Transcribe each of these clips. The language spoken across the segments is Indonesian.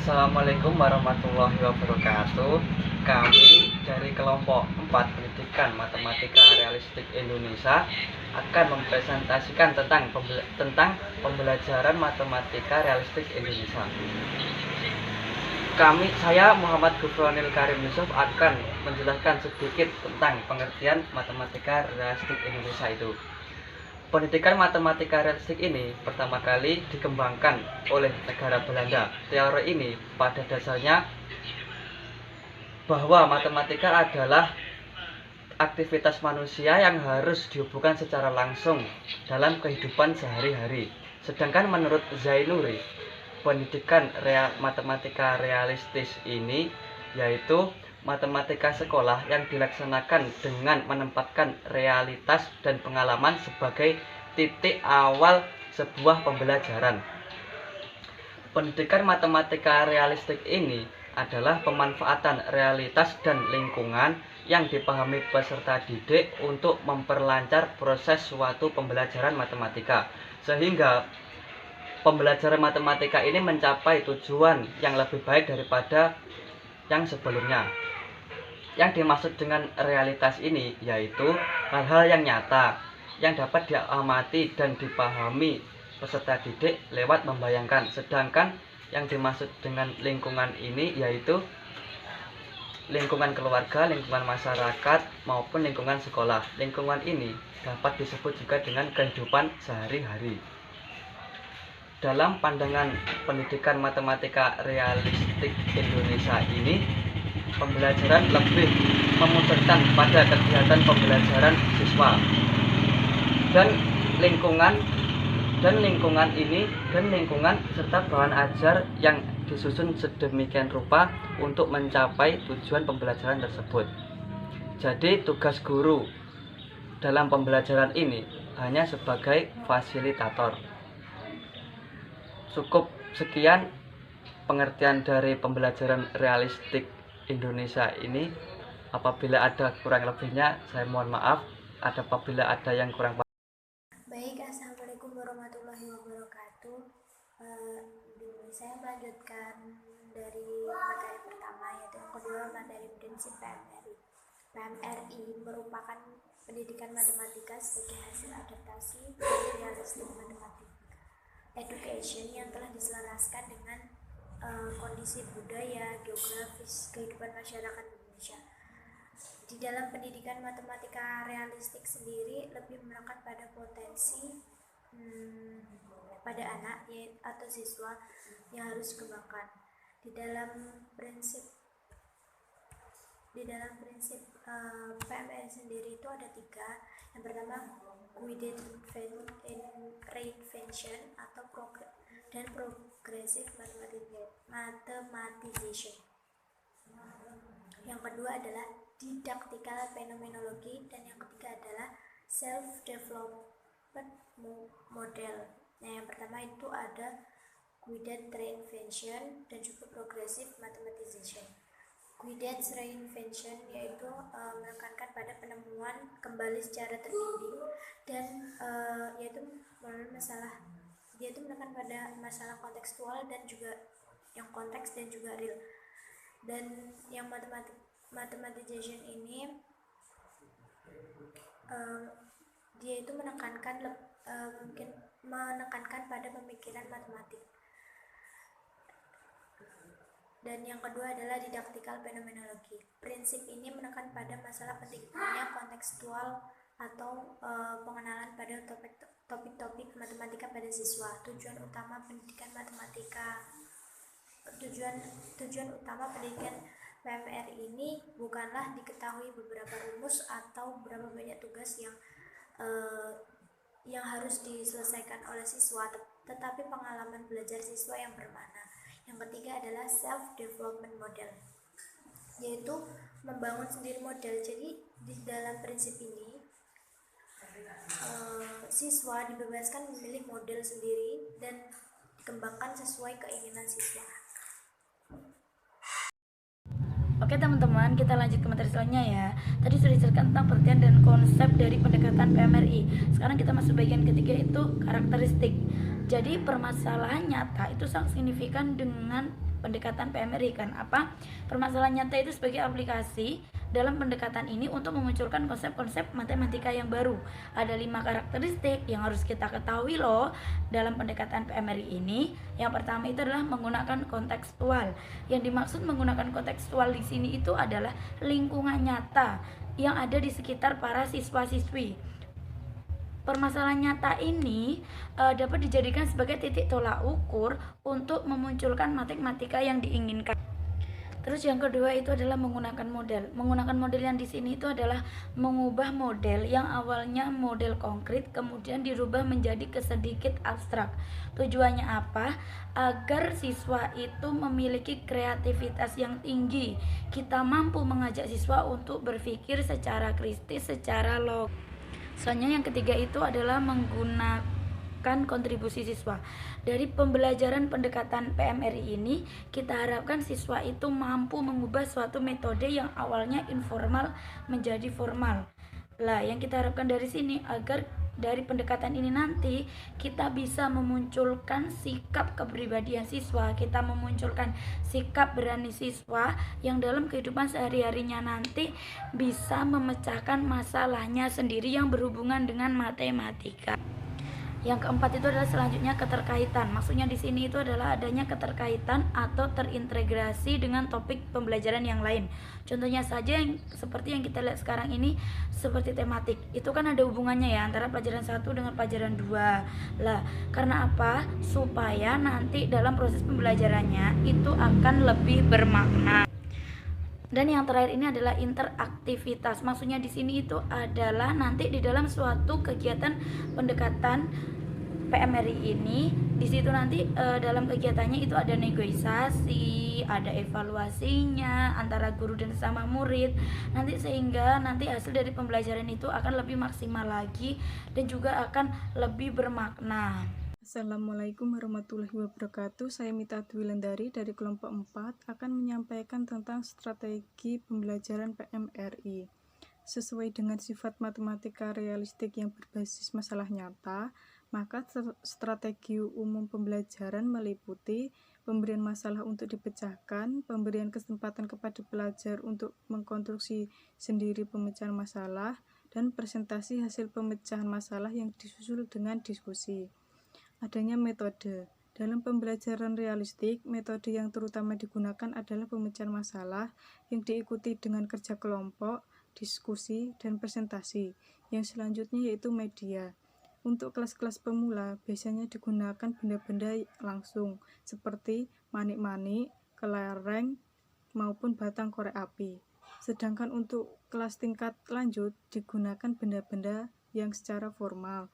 Assalamualaikum warahmatullahi wabarakatuh. Kami dari kelompok 4 Pendidikan Matematika Realistik Indonesia akan mempresentasikan tentang pembelajaran matematika realistik Indonesia. Saya Muhammad Gufronil Karim Yusuf akan menjelaskan sedikit tentang pengertian matematika realistik Indonesia itu. Pendidikan matematika realistik ini pertama kali dikembangkan oleh negara Belanda. Teori ini pada dasarnya bahwa matematika adalah aktivitas manusia yang harus dihubungkan secara langsung dalam kehidupan sehari-hari. Sedangkan menurut Zainuri, pendidikan matematika realistis ini yaitu matematika sekolah yang dilaksanakan dengan menempatkan realitas dan pengalaman sebagai titik awal sebuah pembelajaran. Pendidikan matematika realistik ini adalah pemanfaatan realitas dan lingkungan yang dipahami peserta didik untuk memperlancar proses suatu pembelajaran matematika, sehingga pembelajaran matematika ini mencapai tujuan yang lebih baik daripada yang sebelumnya. Yang dimaksud dengan realitas ini yaitu hal-hal yang nyata yang dapat diamati dan dipahami peserta didik lewat membayangkan. Sedangkan yang dimaksud dengan lingkungan ini yaitu lingkungan keluarga, lingkungan masyarakat maupun lingkungan sekolah. Lingkungan ini dapat disebut juga dengan kehidupan sehari-hari. Dalam pandangan pendidikan matematika realistik Indonesia ini, pembelajaran lebih memusatkan pada kegiatan pembelajaran siswa dan lingkungan serta bahan ajar yang disusun sedemikian rupa untuk mencapai tujuan pembelajaran tersebut. Jadi tugas guru dalam pembelajaran ini hanya sebagai fasilitator. Cukup sekian pengertian dari pembelajaran realistik Indonesia ini. Apabila ada kurang lebihnya, saya mohon maaf. Apabila ada yang kurang paham. Baik, assalamualaikum warahmatullahi wabarakatuh. Saya melanjutkan dari materi pertama, yaitu yang kedua, materi prinsip PMRI. PMRI merupakan pendidikan matematika sebagai hasil adaptasi dari realistik matematika education yang telah diselaraskan dengan kondisi budaya, geografis, kehidupan masyarakat Indonesia. Di dalam pendidikan matematika realistik sendiri lebih menekan pada potensi pada anak atau siswa yang harus dikembangkan. Di dalam prinsip PMRI sendiri itu ada 3. Yang pertama, guided reinvention atau progressive mathematization. Yang kedua adalah didactical phenomenology, dan yang ketiga adalah self-development model. Nah, yang pertama itu ada guided reinvention dan juga progressive mathematization. Guided reinvention yaitu menekankan pada penemuan kembali secara terbimbing dan yaitu menekan pada masalah kontekstual dan juga yang konteks dan juga real. Dan yang mathematization ini dia itu menekankan pada pemikiran matematik. Dan yang kedua adalah didactical phenomenology. Prinsip ini menekan pada masalah pentingnya kontekstual atau pengenalan pada topik-topik matematika pada siswa. Tujuan utama pendidikan PMRI ini bukanlah diketahui beberapa rumus atau berapa banyak tugas yang harus diselesaikan oleh siswa, tetapi pengalaman belajar siswa yang bermakna. Yang ketiga adalah self-development model, yaitu membangun sendiri model. Jadi di dalam prinsip ini siswa dibebaskan memilih model sendiri dan dikembangkan sesuai keinginan siswa. Oke teman-teman, kita lanjut ke materi selanjutnya ya. Tadi sudah dijelaskan tentang pengertian dan konsep dari pendekatan PMRI. Sekarang kita masuk bagian ketiga, itu karakteristik. Jadi permasalahan nyata itu sangat signifikan dengan pendekatan PMRI kan apa? Permasalahan nyata itu sebagai aplikasi dalam pendekatan ini untuk memunculkan konsep-konsep matematika yang baru. Ada 5 karakteristik yang harus kita ketahui loh dalam pendekatan PMRI ini. Yang pertama itu adalah menggunakan kontekstual. Yang dimaksud menggunakan kontekstual di sini itu adalah lingkungan nyata yang ada di sekitar para siswa-siswi. Permasalahan nyata ini dapat dijadikan sebagai titik tolak ukur untuk memunculkan matematika yang diinginkan. Terus yang kedua itu adalah menggunakan model. Menggunakan model yang di sini itu adalah mengubah model yang awalnya model konkret kemudian dirubah menjadi sedikit abstrak. Tujuannya apa? Agar siswa itu memiliki kreativitas yang tinggi. Kita mampu mengajak siswa untuk berpikir secara kritis, secara logis. Selanjutnya yang ketiga itu adalah menggunakan kontribusi siswa. Dari pembelajaran pendekatan PMRI ini, kita harapkan siswa itu mampu mengubah suatu metode yang awalnya informal menjadi formal. Lah, yang kita harapkan dari sini agar dari pendekatan ini nanti kita bisa memunculkan sikap kepribadian siswa, kita memunculkan sikap berani siswa yang dalam kehidupan sehari-harinya nanti bisa memecahkan masalahnya sendiri yang berhubungan dengan matematika. Yang keempat itu adalah selanjutnya keterkaitan. Maksudnya di sini itu adalah adanya keterkaitan atau terintegrasi dengan topik pembelajaran yang lain. Contohnya saja yang seperti yang kita lihat sekarang ini seperti tematik. Itu kan ada hubungannya ya antara pelajaran 1 dengan pelajaran 2. Lah, karena apa? Supaya nanti dalam proses pembelajarannya itu akan lebih bermakna. Dan yang terakhir ini adalah interaktivitas. Maksudnya di sini itu adalah nanti di dalam suatu kegiatan pendekatan PMRI ini, di situ nanti dalam kegiatannya itu ada negosiasi, ada evaluasinya antara guru dan sesama murid. Nanti sehingga nanti hasil dari pembelajaran itu akan lebih maksimal lagi dan juga akan lebih bermakna. Assalamualaikum warahmatullahi wabarakatuh. Saya Mita Dwilendari dari kelompok 4 akan menyampaikan tentang strategi pembelajaran PMRI. Sesuai dengan sifat matematika realistik yang berbasis masalah nyata, maka strategi umum pembelajaran meliputi pemberian masalah untuk dipecahkan, pemberian kesempatan kepada pelajar untuk mengkonstruksi sendiri pemecahan masalah, dan presentasi hasil pemecahan masalah yang disusul dengan diskusi. Adanya metode. Dalam pembelajaran realistik, metode yang terutama digunakan adalah pemecahan masalah yang diikuti dengan kerja kelompok, diskusi, dan presentasi. Yang selanjutnya yaitu media. Untuk kelas-kelas pemula, biasanya digunakan benda-benda langsung, seperti manik-manik, kelereng, maupun batang korek api. Sedangkan untuk kelas tingkat lanjut, digunakan benda-benda yang secara formal,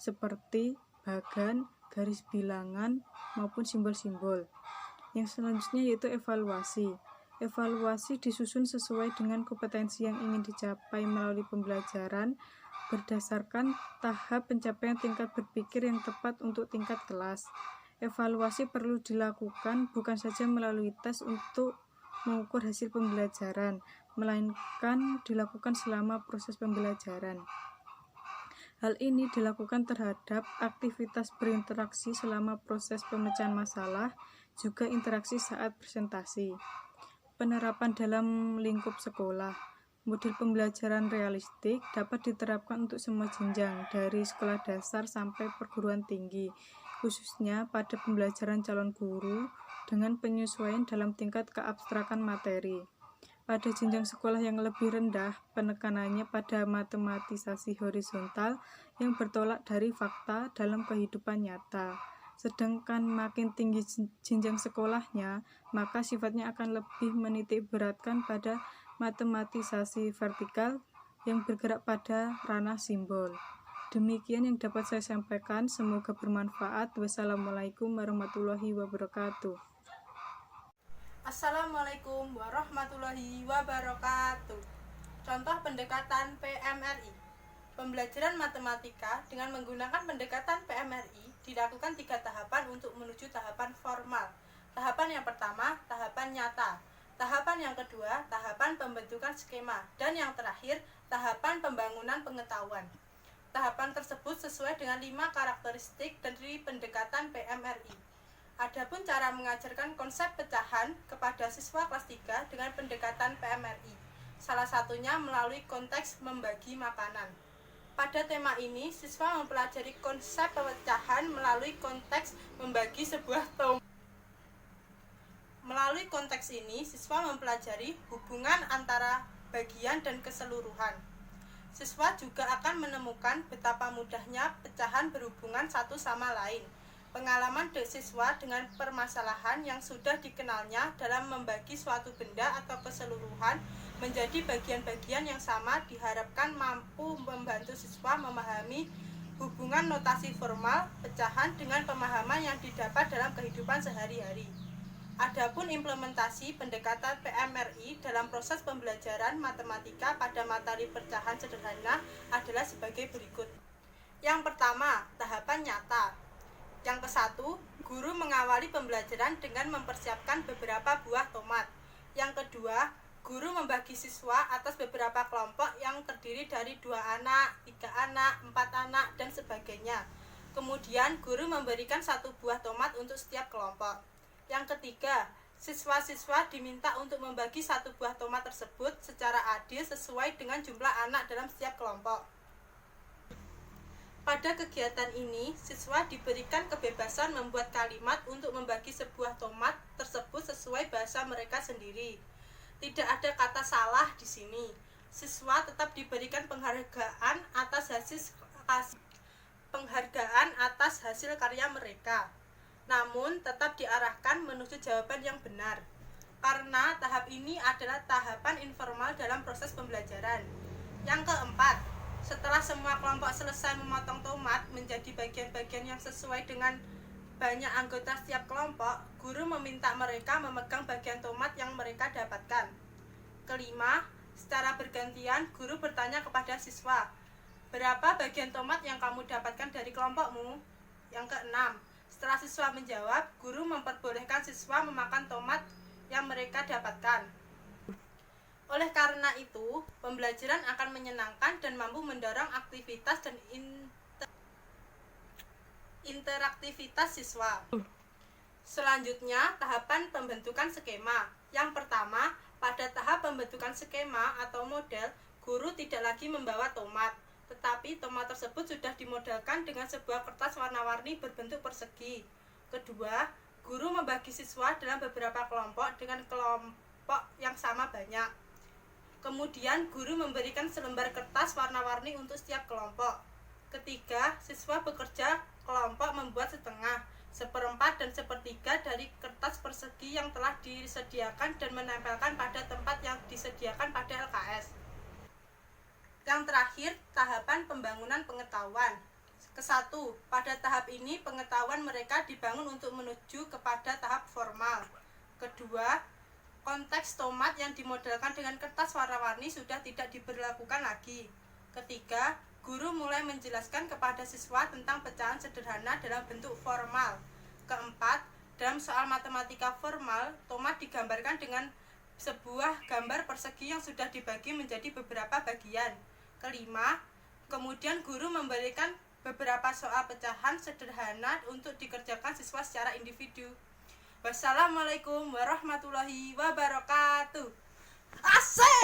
seperti bagan, garis bilangan, maupun simbol-simbol. Yang selanjutnya yaitu evaluasi. Evaluasi disusun sesuai dengan kompetensi yang ingin dicapai melalui pembelajaran, berdasarkan tahap pencapaian tingkat berpikir yang tepat untuk tingkat kelas. Evaluasi perlu dilakukan bukan saja melalui tes untuk mengukur hasil pembelajaran, melainkan dilakukan selama proses pembelajaran. Hal ini dilakukan terhadap aktivitas berinteraksi selama proses pemecahan masalah, juga interaksi saat presentasi. Penerapan dalam lingkup sekolah. Model pembelajaran realistik dapat diterapkan untuk semua jenjang, dari sekolah dasar sampai perguruan tinggi, khususnya pada pembelajaran calon guru dengan penyesuaian dalam tingkat keabstrakan materi. Pada jenjang sekolah yang lebih rendah, penekanannya pada matematisasi horizontal yang bertolak dari fakta dalam kehidupan nyata. Sedangkan makin tinggi jenjang sekolahnya, maka sifatnya akan lebih menitik beratkan pada matematisasi vertikal yang bergerak pada ranah simbol. Demikian yang dapat saya sampaikan, semoga bermanfaat. Wassalamualaikum warahmatullahi wabarakatuh. Assalamualaikum warahmatullahi wabarakatuh. Contoh pendekatan PMRI. Pembelajaran matematika dengan menggunakan pendekatan PMRI dilakukan 3 tahapan untuk menuju tahapan formal. Tahapan yang pertama, tahapan nyata. Tahapan yang kedua, tahapan pembentukan skema. Dan yang terakhir, tahapan pembangunan pengetahuan. Tahapan tersebut sesuai dengan 5 karakteristik dari pendekatan PMRI. Adapun cara mengajarkan konsep pecahan kepada siswa kelas 3 dengan pendekatan PMRI, salah satunya melalui konteks membagi makanan. Pada tema ini, siswa mempelajari konsep pecahan melalui konteks membagi sebuah tomat. Melalui konteks ini, siswa mempelajari hubungan antara bagian dan keseluruhan. Siswa juga akan menemukan betapa mudahnya pecahan berhubungan satu sama lain. Pengalaman siswa dengan permasalahan yang sudah dikenalnya dalam membagi suatu benda atau keseluruhan menjadi bagian-bagian yang sama diharapkan mampu membantu siswa memahami hubungan notasi formal pecahan dengan pemahaman yang didapat dalam kehidupan sehari-hari. Adapun implementasi pendekatan PMRI dalam proses pembelajaran matematika pada materi pecahan sederhana adalah sebagai berikut. Yang pertama, tahapan nyata. Yang ke-1, guru mengawali pembelajaran dengan mempersiapkan beberapa buah tomat. Yang kedua, guru membagi siswa atas beberapa kelompok yang terdiri dari 2 anak, 3 anak, 4 anak, dan sebagainya. Kemudian, guru memberikan 1 buah tomat untuk setiap kelompok. Yang ketiga, siswa-siswa diminta untuk membagi 1 buah tomat tersebut secara adil sesuai dengan jumlah anak dalam setiap kelompok. Pada kegiatan ini, siswa diberikan kebebasan membuat kalimat untuk membagi sebuah tomat tersebut sesuai bahasa mereka sendiri. Tidak ada kata salah di sini. Siswa tetap diberikan penghargaan atas hasil karya mereka. Namun, tetap diarahkan menuju jawaban yang benar. Karena tahap ini adalah tahapan informal dalam proses pembelajaran. Yang keempat, setelah semua kelompok selesai memotong tomat menjadi bagian-bagian yang sesuai dengan banyak anggota setiap kelompok, guru meminta mereka memegang bagian tomat yang mereka dapatkan. Kelima, secara bergantian guru bertanya kepada siswa, berapa bagian tomat yang kamu dapatkan dari kelompokmu? Yang keenam, setelah siswa menjawab, guru memperbolehkan siswa memakan tomat yang mereka dapatkan. Oleh karena itu, pembelajaran akan menyenangkan dan mampu mendorong aktivitas dan interaktivitas siswa. Selanjutnya, tahapan pembentukan skema. Yang pertama, pada tahap pembentukan skema atau model, guru tidak lagi membawa tomat, tetapi tomat tersebut sudah dimodelkan dengan sebuah kertas warna-warni berbentuk persegi. Kedua, guru membagi siswa dalam beberapa kelompok dengan kelompok yang sama banyak. Kemudian, guru memberikan selembar kertas warna-warni untuk setiap kelompok. Ketiga, siswa bekerja kelompok membuat setengah, seperempat, dan sepertiga dari kertas persegi yang telah disediakan dan menempelkan pada tempat yang disediakan pada LKS. Yang terakhir, tahapan pembangunan pengetahuan. Ke-1, pada tahap ini pengetahuan mereka dibangun untuk menuju kepada tahap formal. Kedua, konteks tomat yang dimodelkan dengan kertas warna-warni sudah tidak diberlakukan lagi. Ketiga, guru mulai menjelaskan kepada siswa tentang pecahan sederhana dalam bentuk formal. Keempat, dalam soal matematika formal, tomat digambarkan dengan sebuah gambar persegi yang sudah dibagi menjadi beberapa bagian. Kelima, kemudian guru memberikan beberapa soal pecahan sederhana untuk dikerjakan siswa secara individu. Wassalamualaikum warahmatullahi wabarakatuh. Asik!